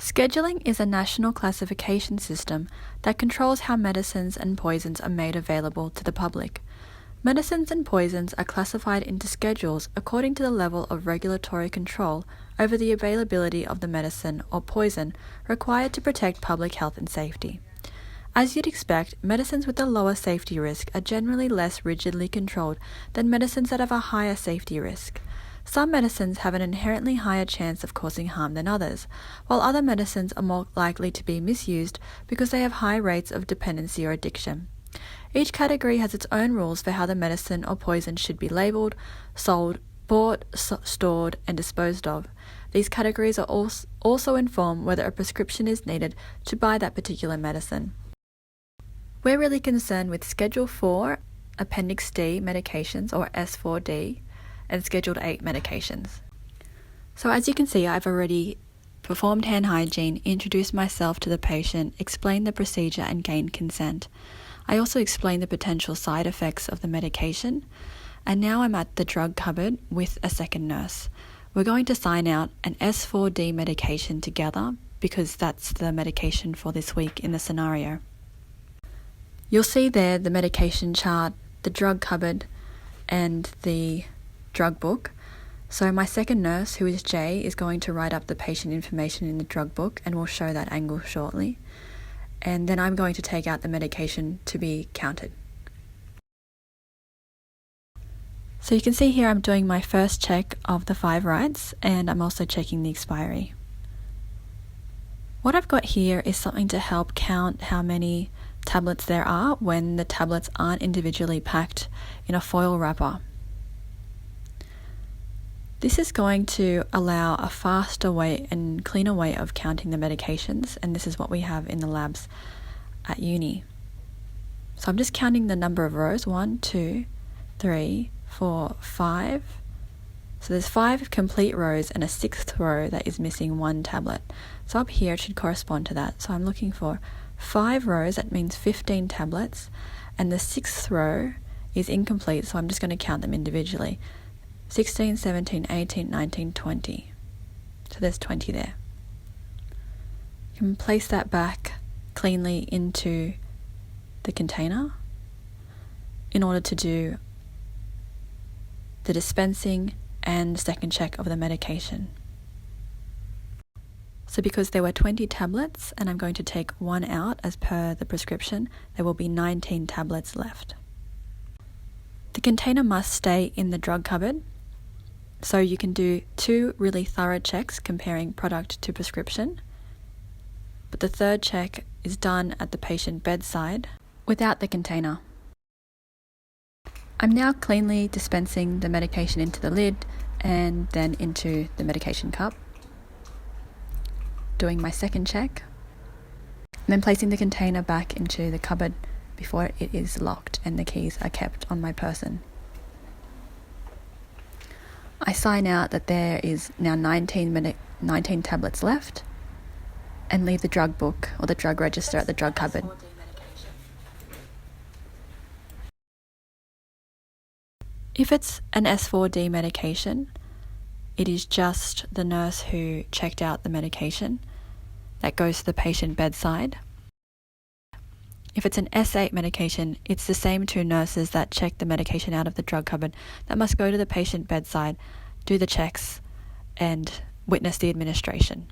Scheduling is a national classification system that controls how medicines and poisons are made available to the public. Medicines and poisons are classified into schedules according to the level of regulatory control over the availability of the medicine or poison required to protect public health and safety. As you'd expect, medicines with a lower safety risk are generally less rigidly controlled than medicines that have a higher safety risk. Some medicines have an inherently higher chance of causing harm than others, while other medicines are more likely to be misused because they have high rates of dependency or addiction. Each category has its own rules for how the medicine or poison should be labelled, sold, bought, stored, and disposed of. These categories are also inform whether a prescription is needed to buy that particular medicine. We're really concerned with Schedule 4, Appendix D medications, or S4D, and Scheduled 8 medications. So as you can see, I've already performed hand hygiene, introduced myself to the patient, explained the procedure, and gained consent. I also explained the potential side effects of the medication, and now I'm at the drug cupboard with a second nurse. We're going to sign out an S4D medication together because that's the medication for this week in the scenario. You'll see there the medication chart, the drug cupboard, and the drug book. So my second nurse, who is Jay, is going to write up the patient information in the drug book, and we'll show that angle shortly. And then I'm going to take out the medication to be counted. So you can see here I'm doing my first check of the 5 rights, and I'm also checking the expiry. What I've got here is something to help count how many tablets there are when the tablets aren't individually packed in a foil wrapper. This is going to allow a faster way and cleaner way of counting the medications, and this is what we have in the labs at uni. So I'm just counting the number of rows, 1, 2, 3, 4, 5. So there's 5 complete rows and a 6th row that is missing 1 tablet. So up here it should correspond to that. So I'm looking for 5 rows, that means 15 tablets, and the 6th row is incomplete, so I'm just going to count them individually. 16, 17, 18, 19, 20. So there's 20 there. You can place that back cleanly into the container in order to do the dispensing and second check of the medication. So because there were 20 tablets and I'm going to take 1 out as per the prescription, there will be 19 tablets left. The container must stay in the drug cupboard, so you can do 2 really thorough checks comparing product to prescription, but the third check is done at the patient bedside without the container. I'm now cleanly dispensing the medication into the lid and then into the medication cup, doing my second check, and then placing the container back into the cupboard before it is locked and the keys are kept on my person. I sign out that there is now 19 tablets left and leave the drug book or the drug register at the drug cupboard. If it's an S4D medication, it is just the nurse who checked out the medication that goes to the patient bedside. If it's an S8 medication, it's the same 2 nurses that check the medication out of the drug cupboard that must go to the patient bedside, do the checks, and witness the administration.